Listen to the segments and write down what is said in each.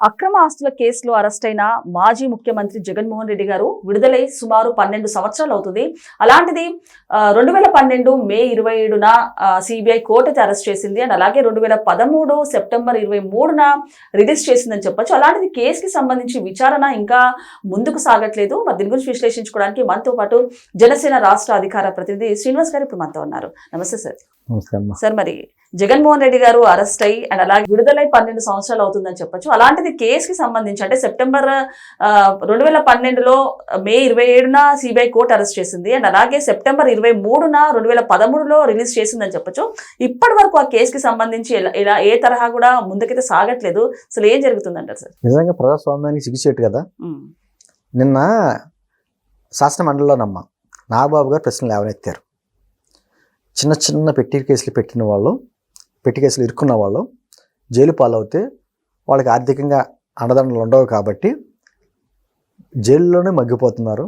అక్రమ ఆస్తుల కేసులో అరెస్ట్ అయిన మాజీ ముఖ్యమంత్రి జగన్మోహన్ రెడ్డి గారు విడుదలై సుమారు 12 సంవత్సరాలు అవుతుంది. అలాంటిది 2012 మే 27న సిబిఐ కోర్టు అరెస్ట్ చేసింది. అండ్ అలాగే 2013 సెప్టెంబర్ 23న రిలీజ్ చేసిందని చెప్పొచ్చు. అలాంటిది కేసుకి సంబంధించి విచారణ ఇంకా ముందుకు సాగట్లేదు. మరి దీని గురించి విశ్లేషించుకోవడానికి మనతో పాటు జనసేన రాష్ట్ర అధికార ప్రతినిధి శ్రీనివాస్ గారు ఇప్పుడు మనతో ఉన్నారు. నమస్తే సార్. సార్, మరి జగన్మోహన్ రెడ్డి గారు అరెస్ట్ అయ్యి అండ్ అలాగే విడుదలై 12 సంవత్సరాలు అవుతుందని చెప్పొచ్చు. అలాంటిది కేసుకి సంబంధించి అంటే సెప్టెంబర్ 2012లో మే 27న సిబిఐ కోర్టు అరెస్ట్ చేసింది. అండ్ అలాగే సెప్టెంబర్ 23న 2013లో రిలీజ్ చేసిందని చెప్పొచ్చు. ఇప్పటి వరకు ఆ కేసుకి సంబంధించి ఇలా ఏ తరహా కూడా ముందుకైతే సాగట్లేదు. అసలు ఏం జరుగుతుందంటారు సార్? నిజంగా ప్రజాస్వామ్యానికి సిగ్గుచేటు కదా. నిన్న శాసన మండలిలోనమ్మ నాగబాబు గారు ప్రశ్నలు లేవనెత్తారు. చిన్న చిన్న పెట్టి కేసులు పెట్టిన వాళ్ళు, పెట్టి కేసులు ఇరుక్కున్న వాళ్ళు జైలు పాలవుతే వాళ్ళకి ఆర్థికంగా అండదండలు ఉండవు కాబట్టి జైల్లోనే మగ్గిపోతున్నారు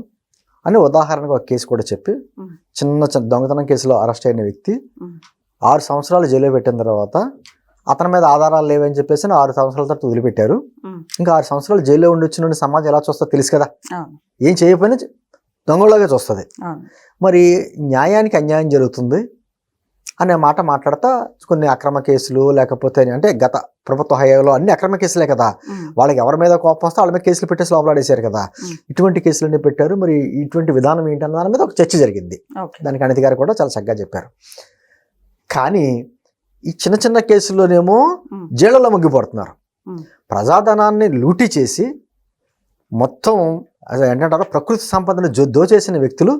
అని ఉదాహరణకు ఒక కేసు కూడా చెప్పి, చిన్న చిన్న దొంగతనం కేసులో అరెస్ట్ అయిన వ్యక్తి 6 సంవత్సరాలు జైల్లో పెట్టిన తర్వాత అతని మీద ఆధారాలు లేవని చెప్పేసి 6 సంవత్సరాల తర్వాత వదిలిపెట్టారు. ఇంకా 6 సంవత్సరాలు జైల్లో ఉండి వచ్చిన సమాజం ఎలా చూస్తుందో తెలుసు కదా. ఏం చేయకపోయినా దొంగలాగా చూస్తుంది. మరి న్యాయానికి అన్యాయం జరుగుతుంది అనే మాట మాట్లాడతా కొన్ని అక్రమ కేసులు, లేకపోతే అంటే గత ప్రభుత్వ హయాంలో అన్ని అక్రమ కేసులే కదా. వాళ్ళకి ఎవరి మీద కోపం వస్తే వాళ్ళ మీద కేసులు పెట్టేసి లోపలాడేశారు కదా. ఇటువంటి కేసులన్నీ పెట్టారు. మరి ఇటువంటి విధానం ఏంటన్న దాని మీద ఒక చర్చ జరిగింది. దానికి అనిత గారు కూడా చాలా చక్కగా చెప్పారు. కానీ ఈ చిన్న చిన్న కేసుల్లోనేమో జైళ్ళలో మగ్గిపోతున్నారు. ప్రజాధనాన్ని లూటీ చేసి మొత్తం ఏంటంటారో ప్రకృతి సంపదను దోచేసిన వ్యక్తులు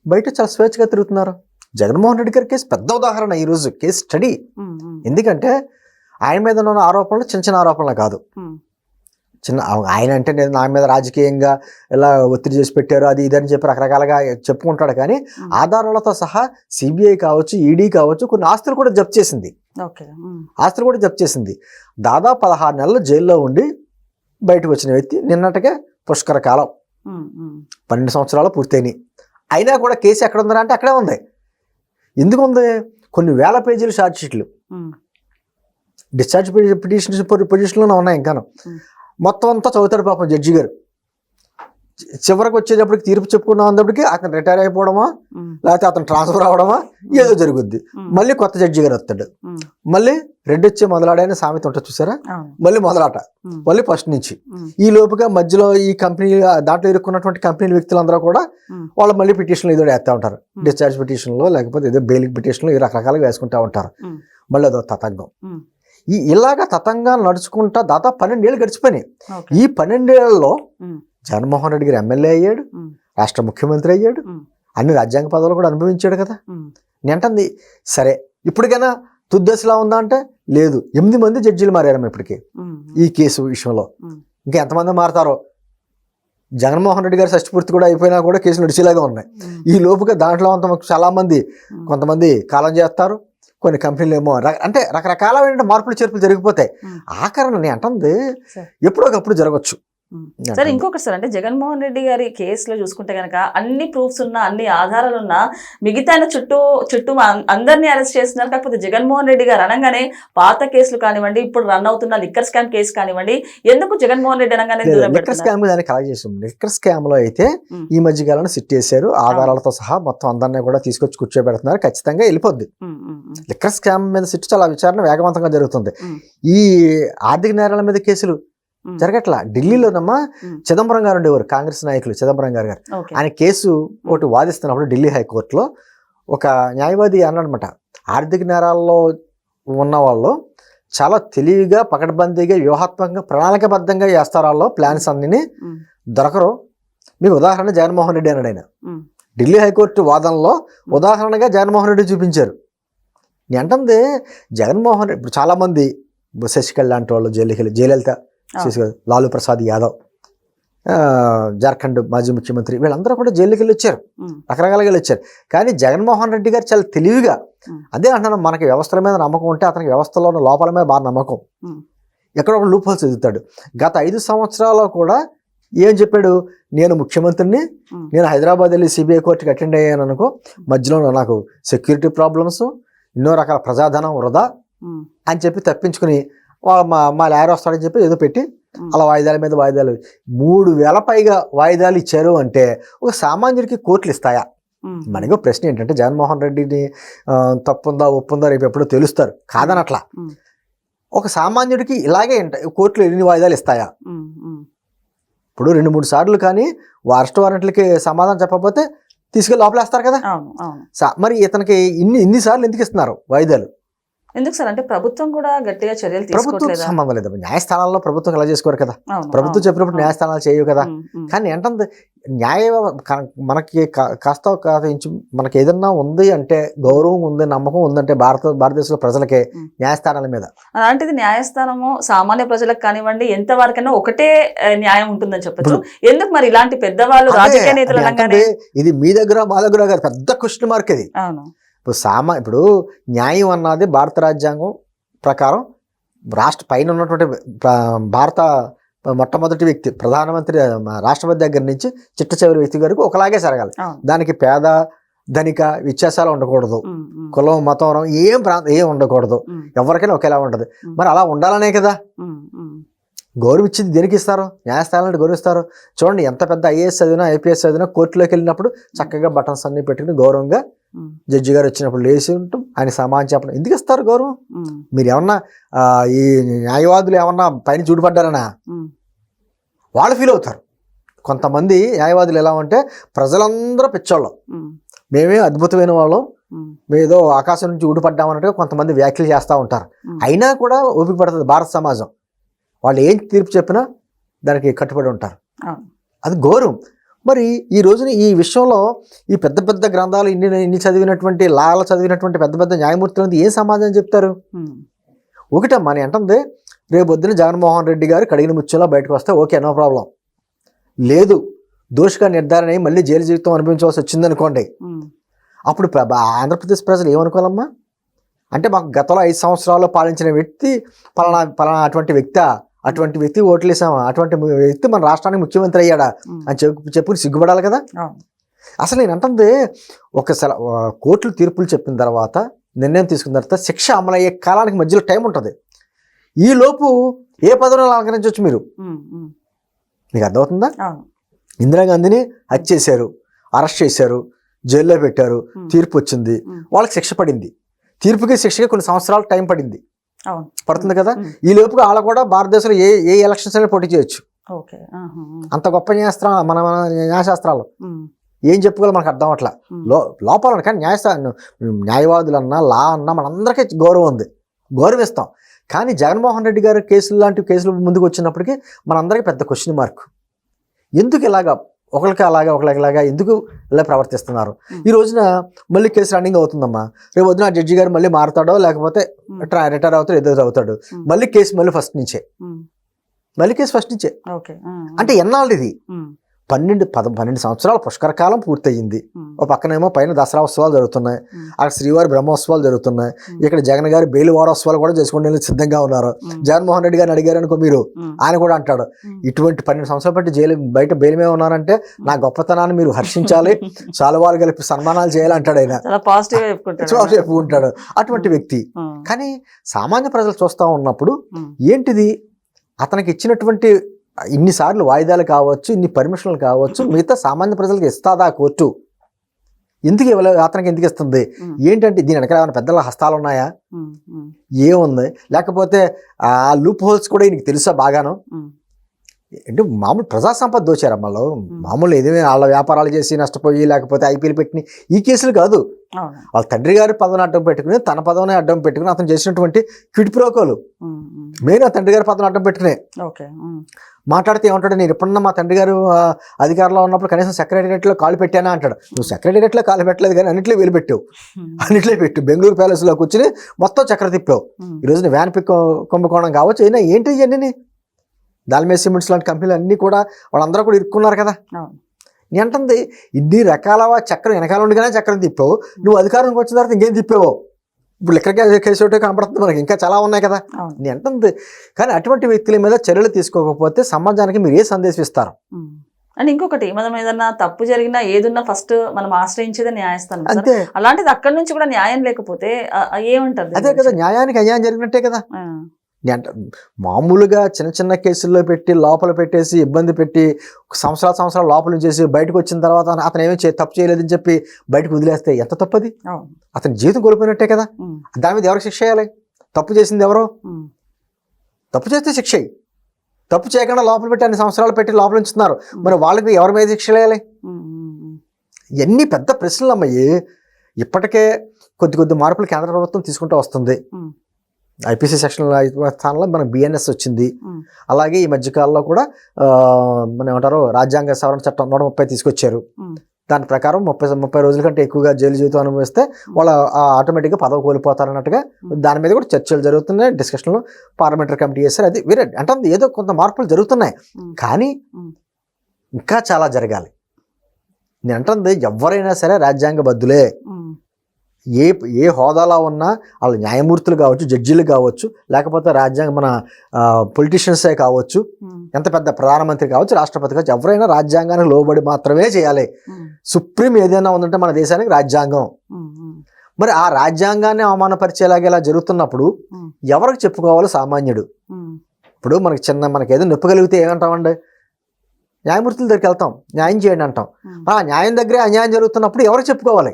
బయట చాలా స్వేచ్ఛగా తిరుగుతున్నారు. జగన్మోహన్ రెడ్డి గారి కేసు పెద్ద ఉదాహరణ ఈరోజు కేసు స్టడీ. ఎందుకంటే ఆయన మీద ఉన్న ఆరోపణలు చిన్న చిన్న ఆరోపణలు కాదు. ఆయన అంటే నేను నా మీద రాజకీయంగా ఇలా ఒత్తిడి చేసి పెట్టారు అది ఇదని చెప్పి రకరకాలుగా చెప్పుకుంటాడు. కానీ ఆధారాలతో సహా సిబిఐ కావచ్చు, ఈడీ కావచ్చు, కొన్ని ఆస్తులు కూడా జప్తు చేసింది. దాదాపు 16 నెలలు జైల్లో ఉండి బయటకు వచ్చిన వ్యక్తి నిన్నటికే పుష్కర కాలం 12 సంవత్సరాలు పూర్తయినాయి. అయినా కూడా కేసు ఎక్కడ ఉందా అంటే అక్కడే ఉంది. ఎందుకు ఉంది? కొన్ని వేల పేజీలు ఛార్జ్ షీట్లు, డిశ్చార్జ్ పిటిషన్స్ పొజిషన్లోనే ఉన్నాయి. ఇంకాను మొత్తం అంతా చదువుతాడు పాపం జడ్జి గారు. చివరికి వచ్చేటప్పటికి తీర్పు చెప్పుకున్నాం అన్నప్పటికీ అతను రిటైర్ అయిపోవడమా, లేకపోతే అతను ట్రాన్స్ఫర్ అవడమా ఏదో జరుగుద్ది. మళ్ళీ కొత్త జడ్జి గారు వస్తాడు. మళ్ళీ రెడ్డి వచ్చే మొదలాడైన సామెత ఉంటుంది చూసారా, మళ్ళీ మొదలాట, మళ్ళీ ఫస్ట్ నుంచి. ఈ లోపుగా మధ్యలో ఈ కంపెనీ దాంట్లో ఇరుక్కున్నటువంటి కంపెనీ వ్యక్తులందరూ కూడా వాళ్ళు మళ్ళీ పిటిషన్లు ఏదో వేస్తూ ఉంటారు. డిశ్చార్జ్ పిటిషన్లో లేకపోతే ఏదో బెయిలింగ్ పిటిషన్లు ఈ రకరకాలుగా వేసుకుంటూ ఉంటారు. మళ్ళీ అదో తతంగం. ఇలాగా తతంగాలు నడుచుకుంటా దాదాపు 12 ఏళ్ళు గడిచిపోయినాయి. ఈ 12 ఏళ్లలో జగన్మోహన్ రెడ్డి గారు ఎమ్మెల్యే అయ్యాడు, రాష్ట్ర ముఖ్యమంత్రి అయ్యాడు, అన్ని రాజ్యాంగ పదవులు కూడా అనుభవించాడు కదా. నేంటుంది సరే ఇప్పటికైనా తుద్దశలా ఉందా అంటే లేదు. 8 మంది జడ్జీలు మారారమ్మ ఇప్పటికి ఈ కేసు విషయంలో. ఇంకా ఎంతమంది మారుతారో. జగన్మోహన్ రెడ్డి గారి షష్టిపూర్తి కూడా అయిపోయినా కూడా కేసులు నడిచేలాగా ఉన్నాయి. ఈ లోపుగా దాంట్లో చాలా మంది కొంతమంది కాలం చేస్తారు, కొన్ని కంపెనీలు ఏమో అంటే రకరకాలైన మార్పులు చేర్పులు జరిగిపోతాయి. ఆఖరణ అంటుంది ఎప్పుడోకప్పుడు జరగచ్చు. సార్, ఇంకొకటి సార్, అంటే జగన్మోహన్ రెడ్డి గారి కేసులో చూసుకుంటే కనుక అన్ని ప్రూఫ్స్ ఉన్నా, అన్ని ఆధారాలు ఉన్నా, మిగతా చుట్టూ అందరినీ అరెస్ట్ చేస్తున్నారు. కాకపోతే జగన్మోహన్ రెడ్డి గారు అనగానే పాత కేసులు కానివ్వండి, ఇప్పుడు రన్ అవుతున్న లిక్కర్ స్కామ్ కేసు కానివ్వండి, ఎందుకు జగన్మోహన్ రెడ్డి అనగానే లిక్కర్ స్కామ్ దాన్ని కలెక్ట్ చేసాం. లిక్కర్ స్కామ్ లో అయితే ఈ మధ్య కాలంలో సిట్ చేశారు. ఆధారాలతో సహా మొత్తం అందరినీ కూడా తీసుకొచ్చి కూర్చోబెడుతున్నారు. ఖచ్చితంగా వెళ్ళిపోద్ది. లిక్కర్ స్కామ్ మీద సిట్ చాలా విచారణ వేగవంతంగా జరుగుతుంది. ఈ ఆర్థిక నేరాల మీద కేసులు జరగట్లా. ఢిల్లీలోనమ్మా చిదంబరం గారు ఉండేవారు, కాంగ్రెస్ నాయకులు చిదంబరం గారు. ఆయన కేసు ఒకటి వాదిస్తున్నప్పుడు ఢిల్లీ హైకోర్టులో ఒక న్యాయవాది అన్నాడనమాట, ఆర్థిక నేరాల్లో ఉన్న వాళ్ళు చాలా తెలివిగా, పకడ్బందీగా, వ్యూహాత్మకంగా, ప్రణాళికబద్ధంగా చేస్తారు. వాళ్ళు ప్లాన్స్ అన్ని దొరకరు. మీకు ఉదాహరణ జగన్మోహన్ రెడ్డి అన్నాడు. ఆయన ఢిల్లీ హైకోర్టు వాదనలో ఉదాహరణగా జగన్మోహన్ రెడ్డి చూపించారు. నేను అంటుంది జగన్మోహన్ రెడ్డి ఇప్పుడు చాలామంది శశికళ లాంటి వాళ్ళు జయలలిత, లాలూ ప్రసాద్ యాదవ్, జార్ఖండ్ మాజీ ముఖ్యమంత్రి, వీళ్ళందరూ కూడా జైలుకి వెళ్ళి వచ్చారు, రకరకాలుగా వెళ్ళి వచ్చారు. కానీ జగన్మోహన్ రెడ్డి గారు చాలా తెలివిగా, అదే అంటున్నాను, మనకి వ్యవస్థల మీద నమ్మకం ఉంటే అతనికి వ్యవస్థలో ఉన్న లోపల మీద బాగా నమ్మకం. ఎక్కడ ఒక లూప్ హోల్స్ ఎదుగుతాడు. గత 5 సంవత్సరాల్లో కూడా ఏం చెప్పాడు, నేను ముఖ్యమంత్రిని, నేను హైదరాబాద్ వెళ్ళి సిబిఐ కోర్టుకి అటెండ్ అయ్యాను అనుకో, మధ్యలో నాకు సెక్యూరిటీ ప్రాబ్లమ్స్, ఎన్నో రకాల ప్రజాధనం వృధా అని చెప్పి తప్పించుకుని మా లాయర్ వస్తాడని చెప్పి ఏదో పెట్టి అలా వాయిదాల మీద వాయిదాలు 3,000 పైగా వాయిదాలు ఇచ్చారు అంటే ఒక సామాన్యుడికి కోర్టులు ఇస్తాయా? మనకి ప్రశ్న ఏంటంటే జగన్మోహన్ రెడ్డిని తప్పుందా ఒప్పుందా రేపు ఎప్పుడో తెలుస్తారు కాదనట్లా. ఒక సామాన్యుడికి ఇలాగే కోర్టులు ఎన్ని వాయిదాలు ఇస్తాయా? ఇప్పుడు 2-3 సార్లు కానీ అరెస్ట్ వారెంట్లకి సమాధానం చెప్పకపోతే తీసుకెళ్ళి లోపలేస్తారు కదా. మరి ఇతనికి ఇన్ని సార్లు ఎందుకు ఇస్తున్నారు వాయిదాలు? ఎందుకు సార్ అంటే ప్రభుత్వం కూడా గట్టిగా చర్యలు ప్రభుత్వం సంబంధం లేదు. న్యాయస్థానాల్లో ప్రభుత్వం ఎలా చేసుకోరు కదా. ప్రభుత్వం చెప్పినప్పుడు న్యాయస్థానాలు చేయవు కదా. కానీ ఏంటంటే మనకి కాస్త మనకి ఏదన్నా ఉంది అంటే గౌరవం ఉంది, నమ్మకం ఉందంటే భారతదేశంలో ప్రజలకే న్యాయస్థానాల మీద. అలాంటిది న్యాయస్థానము సామాన్య ప్రజలకు కానివ్వండి ఎంత వరకైనా ఒకటే న్యాయం ఉంటుందని చెప్పచ్చు. ఎందుకు మరి ఇలాంటి పెద్దవాళ్ళు రాజకీయ నేతలు ఇది మీ దగ్గర మా దగ్గర కాదు, పెద్ద క్వశ్చన్ మార్క్ ఇది. ఇప్పుడు న్యాయం అన్నది భారత రాజ్యాంగం ప్రకారం రాష్ట్ర పైన ఉన్నటువంటి భారత మొట్టమొదటి వ్యక్తి ప్రధానమంత్రి రాష్ట్రపతి దగ్గర నుంచి చిట్ట చివరి వ్యక్తి వరకు ఒకలాగే జరగాలి. దానికి పేద ధనిక వ్యత్యాసాలు ఉండకూడదు, కులం మతం ఏం ఉండకూడదు, ఎవరికైనా ఒకేలా ఉండదు. మరి అలా ఉండాలనే కదా గౌరవించింది. దేనికి ఇస్తారు? న్యాయస్థానాలను గౌరవిస్తారు. చూడండి, ఎంత పెద్ద ఐఏఎస్ చదివినా ఐపీఎస్ చదివినా కోర్టులోకి వెళ్ళినప్పుడు చక్కగా బటన్స్ అన్ని పెట్టుకుని గౌరవంగా జడ్జి గారు వచ్చినప్పుడు లేచి ఉంటాం, ఆయన సమాధానం చెప్పడం. ఎందుకు ఇస్తారు గౌరవం? మీరు ఏమన్నా ఈ న్యాయవాదులు ఏమన్నా పైన చూడబడ్డారనా? వాళ్ళు ఫీల్ అవుతారు. కొంతమంది న్యాయవాదులు ఎలా అంటే ప్రజలందరూ పిచ్చోళ్ళం, మేమే అద్భుతమైన వాళ్ళం, మేదో ఆకాశం నుంచి ఊడిపడ్డామన్నట్టుగా కొంతమంది వ్యాఖ్యలు చేస్తూ ఉంటారు. అయినా కూడా ఓపిక పడుతుంది భారత సమాజం. వాళ్ళు ఏం తీర్పు చెప్పినా దానికి కట్టుబడి ఉంటారు. అది గౌరవం. మరి ఈ రోజున ఈ విషయంలో ఈ పెద్ద పెద్ద గ్రంథాలు ఇన్ని చదివినటువంటి లాల చదివినటువంటి పెద్ద పెద్ద న్యాయమూర్తులు ఏం సమాధానం చెప్తారు? ఒకటమ్మా నేను అంటుంది, రేపు పొద్దున జగన్మోహన్ రెడ్డి గారు కడిగిన ముచ్చులా బయటకు వస్తే ఓకే, నో ప్రాబ్లం. లేదు, దోషిగా నిర్ధారణ అయ్యి మళ్ళీ జైలు జీవితం అనిపించవలసి వచ్చిందనుకోండి, అప్పుడు ఆంధ్రప్రదేశ్ ప్రజలు ఏమనుకోవాలమ్మా? అంటే మాకు గతంలో 5 సంవత్సరాల్లో పాలించిన వ్యక్తి పలానా అటువంటి వ్యక్తి ఓట్లేసామా, అటువంటి వ్యక్తి మన రాష్ట్రానికి ముఖ్యమంత్రి అయ్యాడా అని చెప్పుకుని సిగ్గుపడాలి కదా. అసలు నేను అంటుంది, ఒకసారి కోర్టులు తీర్పులు చెప్పిన తర్వాత నిర్ణయం తీసుకున్న తర్వాత శిక్ష అమలయ్యే కాలానికి మధ్యలో టైం ఉంటుంది. ఈ లోపు ఏ పదవిలో అలంకరించవచ్చు మీరు? మీకు అర్థమవుతుందా? ఇందిరాగాంధీని హత్య చేశారు, అరెస్ట్ చేశారు, జైల్లో పెట్టారు, తీర్పు వచ్చింది, వాళ్ళకి శిక్ష పడింది. తీర్పుకి శిక్షకి కొన్ని సంవత్సరాలు టైం పడుతుంది కదా. ఈ లోపుగా వాళ్ళ కూడా భారతదేశంలో ఏ ఎలక్షన్స్ అయినా పోటీ చేయొచ్చు. అంత గొప్ప మన న్యాయశాస్త్రాలు ఏం చెప్పుకోవాలి మనకు అర్థం అట్లా లోపాలను. కానీ న్యాయవాదులన్నా లా అన్నా మనందరికీ గౌరవం ఉంది, గౌరవిస్తాం. కానీ జగన్మోహన్ రెడ్డి గారి లాంటి కేసులు ముందుకు వచ్చినప్పటికీ మనందరికీ పెద్ద క్వశ్చన్ మార్క్. ఎందుకు ఇలాగా ఒకరికి ఇలాగా ఎందుకు ఇలా ప్రవర్తిస్తున్నారు? ఈ రోజున మళ్ళీ కేసు రన్నింగ్ అవుతుందమ్మా. రేపు వద్దున జడ్జి గారు మళ్ళీ మారుతాడో లేకపోతే రిటైర్ అవుతాడో ఏదో అవుతాడు, మళ్ళీ కేసు మళ్ళీ ఫస్ట్ నుంచే అంటే ఎన్నాళ్ళు ఇది? 12 సంవత్సరాల పుష్కర కాలం పూర్తయింది. ఒక పక్కనేమో పైన దసరా ఉత్సవాలు జరుగుతున్నాయి, అక్కడ శ్రీవారి బ్రహ్మోత్సవాలు జరుగుతున్నాయి, ఇక్కడ జగన్ గారి బెయిల్ వారోత్సవాలు కూడా చేసుకునే సిద్ధంగా ఉన్నారు. జగన్మోహన్ రెడ్డి గారిని అడిగారు అనుకో మీరు, ఆయన కూడా అంటాడు, ఇటువంటి 12 సంవత్సరాల బట్టి బయట బెయిల్ మీద ఉన్నారంటే నా గొప్పతనాన్ని మీరు హర్షించాలి, చాలువారు కలిపి సన్మానాలు చేయాలి అంటాడు. ఆయన చెప్పుకుంటాడు అటువంటి వ్యక్తి. కానీ సామాన్య ప్రజలు చూస్తూ ఉన్నప్పుడు ఏంటిది, అతనికి ఇచ్చినటువంటి ఇన్నిసార్లు వాయిదాలు కావచ్చు, ఇన్ని పర్మిషన్లు కావచ్చు, మిగతా సామాన్య ప్రజలకు ఇస్తాదా కోర్టు? ఎందుకు ఇవ్వలేదు? అతనికి ఎందుకు ఇస్తుంది? ఏంటంటే దీని వెనకాల ఏమైనా పెద్దల హస్తాలు ఉన్నాయా? ఏముంది? లేకపోతే ఆ లూప్ హోల్స్ కూడా నీకు తెలుసా బాగాను? అంటే మామూలు ప్రజా సంపద దోచారమ్మలో, మామూలు ఏదైనా వాళ్ళ వ్యాపారాలు చేసి నష్టపోయి లేకపోతే ఐపీఎల్ పెట్టిన ఈ కేసులు కాదు. వాళ్ళ తండ్రి గారి పదవిని అడ్డం పెట్టుకుని తన పదవిని అడ్డం పెట్టుకుని అతను చేసినటువంటి క్విడ్ ప్రోకోలు మెయిన్ ఆ తండ్రి గారి పదవిని అడ్డం పెట్టుకునే మాట్లాడితే ఏమంటాడు, నేను ఎప్పుడన్నా మా తండ్రి గారు అధికారంలో ఉన్నప్పుడు కనీసం సెక్రటేరియట్లో కాలు పెట్టానా అంటాడు. నువ్వు సెక్రటేరియట్లో కాలు పెట్టలేదు కానీ అన్నింటిలో వేలు పెట్టావు, అన్నింటిలో పెట్టు. బెంగళూరు ప్యాలెస్లో కూర్చుని మొత్తం చక్ర తిప్పావు. ఈరోజు వ్యాన్ పిక్ కుంభకోణం కావచ్చు, అయినా ఏంటి ఇవన్నీ దాల్మే సిమెంట్స్ లాంటి కంపెనీలు అన్నీ కూడా వాళ్ళందరూ కూడా ఇరుక్కున్నారు కదా. నీ అంటుంది ఇన్ని రకాల చక్రం వెనకాల ఉండగానే చక్రం తిప్పావు, నువ్వు అధికారంకి వచ్చిన తర్వాత ఇంకేం తిప్పావు? ఇప్పుడు లెక్కడికి కేసు ఒకటే కనపడుతుంది మనకి, ఇంకా చాలా ఉన్నాయి కదా. నీ అంటుంది. కానీ అటువంటి వ్యక్తుల మీద చర్యలు తీసుకోకపోతే సమాజానికి మీరు ఏ సందేశం ఇస్తారు? అండ్ ఇంకొకటి, మనం ఏదన్నా తప్పు జరిగినా ఏదున్నా ఫస్ట్ మనం ఆశ్రయించేదే న్యాయస్థానం. అంతే. అలాంటిది అక్కడి నుంచి కూడా న్యాయం లేకపోతే ఏమంటారు? అదే కదా, న్యాయానికి అన్యాయం జరిగినట్టే కదా. మామూలుగా చిన్న చిన్న కేసుల్లో పెట్టి లోపల పెట్టేసి ఇబ్బంది పెట్టి సంవత్సరాలు లోపల చేసి బయటకు వచ్చిన తర్వాత అతను ఏమీ తప్పు చేయలేదని చెప్పి బయటకు వదిలేస్తే ఎంత తప్పది? అతని జీవితం కోల్పోయినట్టే కదా. దాని మీద ఎవరికి శిక్ష వేయాలి? తప్పు చేసింది ఎవరో? తప్పు చేస్తే శిక్ష అయ్యి, తప్పు చేయకుండా లోపల పెట్టి అన్ని సంవత్సరాలు పెట్టి లోపల ఉంచుతున్నారు, మరి వాళ్ళకి ఎవరి మీద శిక్ష వేయాలి? ఎన్ని పెద్ద ప్రశ్నలు అమ్మాయి. ఇప్పటికే కొద్ది మార్పులు కేంద్ర ప్రభుత్వం తీసుకుంటూ వస్తుంది. ఐపీసీ సెక్షన్ స్థానంలో మనకు బిఎన్ఎస్ వచ్చింది. అలాగే ఈ మధ్యకాలంలో కూడా మనం ఏమంటారు రాజ్యాంగ సవరణ చట్టం 130 తీసుకొచ్చారు. దాని ప్రకారం 30 రోజుల కంటే ఎక్కువగా జైలు జీవితం అనుభవిస్తే వాళ్ళు ఆటోమేటిక్గా పదవి కోల్పోతారన్నట్టుగా దాని మీద కూడా చర్చలు జరుగుతున్నాయి, డిస్కషన్లు పార్లమెంటరీ కమిటీ చేశారు. అది వేరే అంటే ఏదో కొంత మార్పులు జరుగుతున్నాయి, కానీ ఇంకా చాలా జరగాలి. నేను అంటుంది ఎవరైనా సరే రాజ్యాంగబద్ధులే. ఏ హోదాలో ఉన్నా వాళ్ళు న్యాయమూర్తులు కావచ్చు, జడ్జీలు కావచ్చు, లేకపోతే మన పొలిటీషియన్సే కావచ్చు, ఎంత పెద్ద ప్రధానమంత్రి కావచ్చు, రాష్ట్రపతి కావచ్చు, ఎవరైనా రాజ్యాంగానికి లోబడి మాత్రమే చేయాలి. సుప్రీం ఏదైనా ఉందంటే మన దేశానికి రాజ్యాంగం. మరి ఆ రాజ్యాంగాన్ని అవమానపరిచేలాగా ఇలా జరుగుతున్నప్పుడు ఎవరికి చెప్పుకోవాలి సామాన్యుడు? ఇప్పుడు మనకి ఏదో నొప్పి కలిగితే ఏమంటామండి? న్యాయమూర్తుల దగ్గరికి వెళ్తాం, న్యాయం చేయండి అంటాం. ఆ న్యాయం దగ్గరే అన్యాయం జరుగుతున్నప్పుడు ఎవరికి చెప్పుకోవాలి?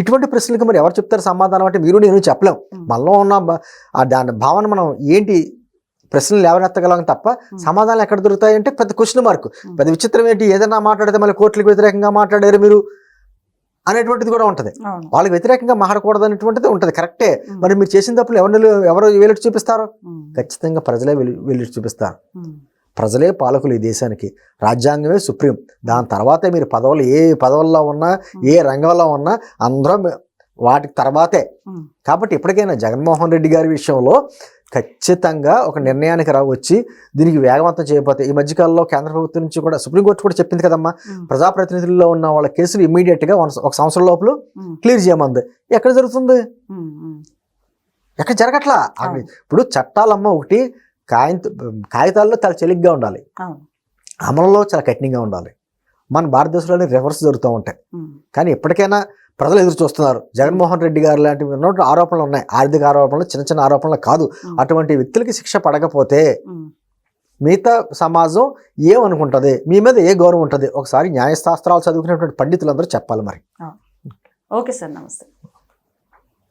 ఇటువంటి ప్రశ్నలకు మరి ఎవరు చెప్తారు సమాధానం? అంటే మీరు నేను చెప్పలేం. మనలో ఉన్న దాని భావన మనం ఏంటి ప్రశ్నలు లేవనెత్తగలం తప్ప సమాధానాలు ఎక్కడ దొరుకుతాయి అంటే పెద్ద క్వశ్చన్ మార్క్. పెద్ద విచిత్రం ఏంటి, ఏదైనా మాట్లాడితే మళ్ళీ కోర్టులకు వ్యతిరేకంగా మాట్లాడారు మీరు అనేటువంటిది కూడా ఉంటుంది. వాళ్ళకి వ్యతిరేకంగా మాట్లాడకూడదు అనేటువంటిది ఉంటుంది, కరెక్టే. మరి మీరు చేసిన తప్పులు ఎవరు వేలెట్టి చూపిస్తారు? ఖచ్చితంగా ప్రజలే వేలెట్టి చూపిస్తారు. ప్రజలే పాలకులు ఈ దేశానికి, రాజ్యాంగమే సుప్రీం. దాని తర్వాతే మీరు పదవులు ఏ పదవుల్లో ఉన్నా, ఏ రంగంలో ఉన్నా అందరం వాటికి తర్వాతే. కాబట్టి ఇప్పటికైనా జగన్మోహన్ రెడ్డి గారి విషయంలో ఖచ్చితంగా ఒక నిర్ణయానికి వచ్చి దీనికి వేగవంతం చేయకపోతే, ఈ మధ్యకాలంలో కేంద్ర ప్రభుత్వం నుంచి కూడా సుప్రీంకోర్టు కూడా చెప్పింది కదమ్మా, ప్రజాప్రతినిధుల్లో ఉన్న వాళ్ళ కేసులు ఇమ్మీడియట్గా 1 సంవత్సరం లోపల క్లియర్ చేయమంది. ఎక్కడ జరుగుతుంది? ఎక్కడ జరగట్లా. ఇప్పుడు చట్టాలమ్మ ఒకటి కాగితాల్లో చాలా చెలిగ్గా ఉండాలి, అమలులో చాలా కఠినంగా ఉండాలి. మన భారతదేశంలోనే రివర్స్ జరుగుతూ ఉంటాయి. కానీ ఎప్పటికైనా ప్రజలు ఎదురు చూస్తున్నారు. జగన్మోహన్ రెడ్డి గారు లాంటి ఆరోపణలు ఉన్నాయి, ఆర్థిక ఆరోపణలు, చిన్న ఆరోపణలు కాదు. అటువంటి వ్యక్తులకి శిక్ష పడకపోతే మిగతా సమాజం ఏమనుకుంటుంది, మీ మీద ఏ గౌరవం ఉంటుంది? ఒకసారి న్యాయశాస్త్రాలు చదువుకునేటువంటి పండితులందరూ చెప్పాలి మరి. ఓకే సార్, నమస్తే.